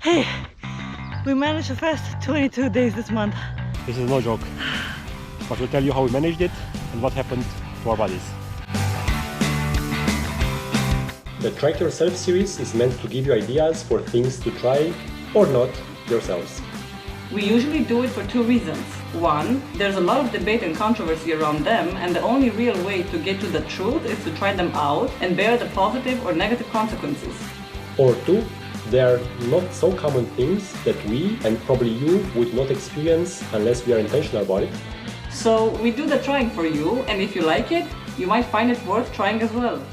Hey, we managed to fast 22 days this month. This is no joke, but we'll tell you how we managed it and what happened to our bodies. The Try It Yourself series is meant to give you ideas for things to try or not yourselves. We usually do it for two reasons. One, there's a lot of debate and controversy around them, and the only real way to get to the truth is to try them out and bear the positive or negative consequences. Or two, they are not so common things that we, and probably you, would not experience unless we are intentional about it. So we do the trying for you, and if you like it, you might find it worth trying as well.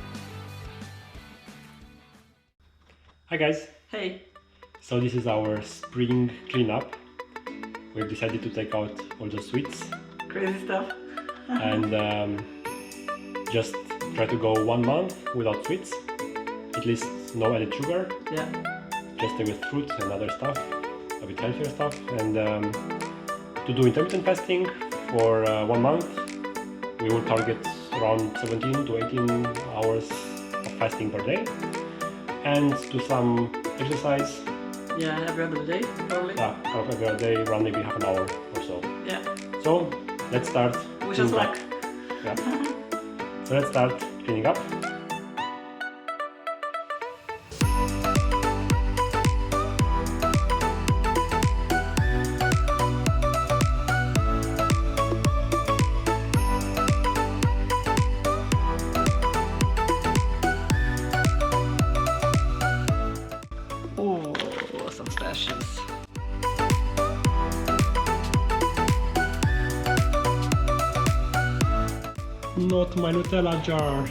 Hi guys! Hey! So this is our spring cleanup. We've decided to take out all the sweets Crazy stuff. and just try to go 1 month without sweets. At least no added sugar. Yeah. Just with fruit and other stuff, a bit healthier stuff. And to do intermittent fasting for 1 month, we will target around 17 to 18 hours of fasting per day. And do some exercise. Yeah, every other day, probably. Yeah, kind of every other day, around maybe half an hour or so. Yeah. So let's start. Wish us luck. Yeah. So let's start cleaning up. Oh, some stashes. Not my Nutella jar.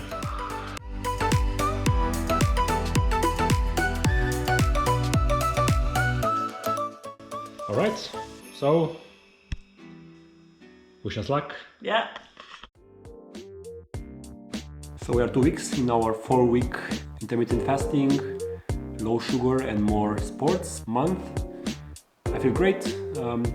Alright, so wish us luck. Yeah. So we are 2 weeks in our 4-week intermittent fasting, low sugar and more sports month. I feel great.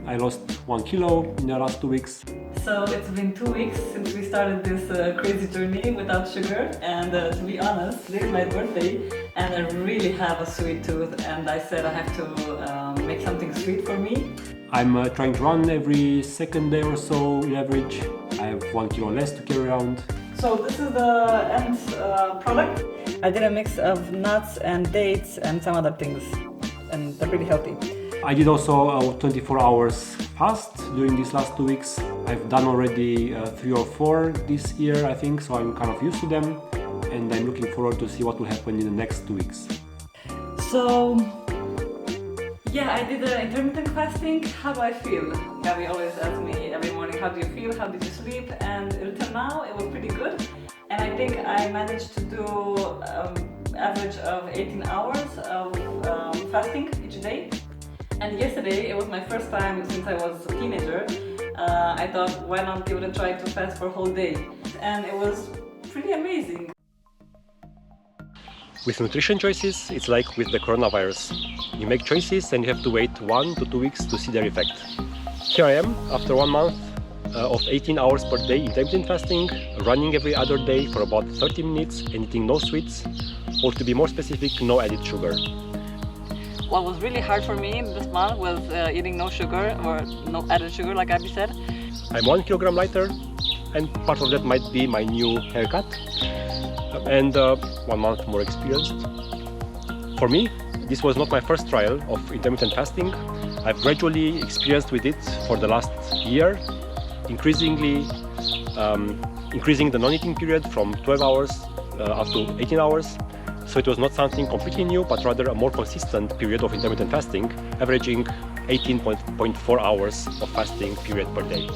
I lost 1 kilo in the last 2 weeks. So it's been 2 weeks since we started this crazy journey without sugar, and to be honest, this is my birthday and I really have a sweet tooth, and I said I have to make something sweet for me. I'm trying to run every second day or so in average. I have 1 kilo less to carry around. So this is the end product. I did a mix of nuts and dates and some other things, and they're pretty healthy. I did also a 24 hours fast during these last 2 weeks. I've done already 3 or 4 this year, I think, so I'm kind of used to them, and I'm looking forward to see what will happen in the next 2 weeks. So yeah, I did the intermittent fasting. How do I feel? Gabby always asks me every morning, how do you feel? How did you sleep? And until now, it was pretty good. And I think I managed to do average of 18 hours of fasting each day. And yesterday, it was my first time since I was a teenager. I thought, why not give it a try to fast for a whole day? And it was pretty amazing. With nutrition choices, it's like with the coronavirus. You make choices and you have to wait 1 to 2 weeks to see their effect. Here I am, after 1 month of 18 hours per day intermittent fasting, running every other day for about 30 minutes and eating no sweets, or to be more specific, no added sugar. What was really hard for me this month was eating no sugar or no added sugar, like Abby said. I'm 1 kilogram lighter, and part of that might be my new haircut, and 1 month more experienced. For me, this was not my first trial of intermittent fasting. I've gradually experienced with it for the last year, increasing the non-eating period from 12 hours up to 18 hours. So it was not something completely new, but rather a more consistent period of intermittent fasting, averaging 18.4 hours of fasting period per day.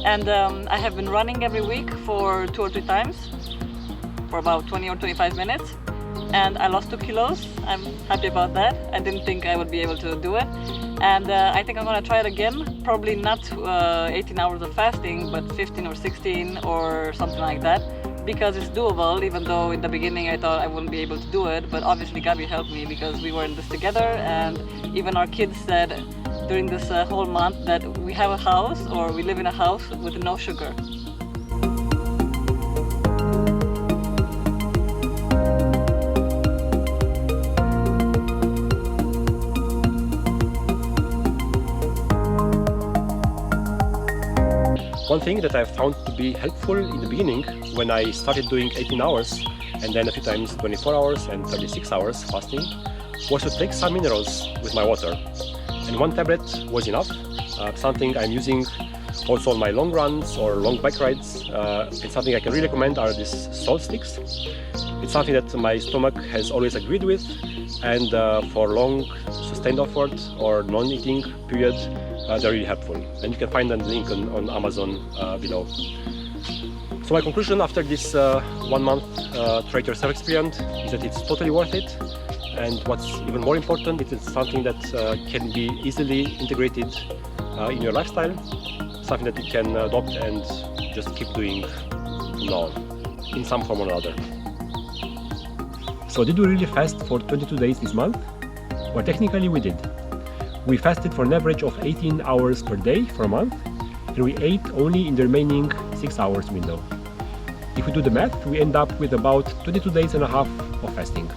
And I have been running every week for 2 or 3 times for about 20 or 25 minutes, and I lost 2 kilos. I'm happy about that. I didn't think I would be able to do it, and I think I'm gonna try it again. Probably not 18 hours of fasting, but 15 or 16 or something like that, because it's doable, even though in the beginning I thought I wouldn't be able to do it. But obviously Gabby helped me because we were in this together, and even our kids said during this whole month that we have a house, or we live in a house with no sugar. One thing that I found to be helpful in the beginning, when I started doing 18 hours and then a few times 24 hours and 36 hours fasting, was to take some minerals with my water. And one tablet was enough, something I'm using also on my long runs or long bike rides. And something I can really recommend are these salt sticks. It's something that my stomach has always agreed with, and for long sustained effort or non-eating period, they're really helpful. And you can find the link on Amazon below. So my conclusion after this 1 month Try It Yourself experience is that it's totally worth it. And what's even more important, it is something that can be easily integrated in your lifestyle, something that you can adopt and just keep doing from now on, in some form or another. So did we really fast for 22 days this month? Well, technically we did. We fasted for an average of 18 hours per day for a month, and we ate only in the remaining 6 hours window. If we do the math, we end up with about 22 days and a half of fasting.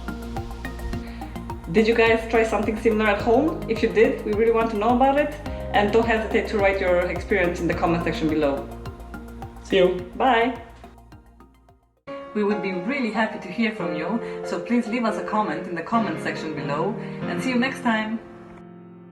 Did you guys try something similar at home? If you did, we really want to know about it. And don't hesitate to write your experience in the comment section below. See you! Bye! We would be really happy to hear from you, so please leave us a comment in the comment section below, and see you next time!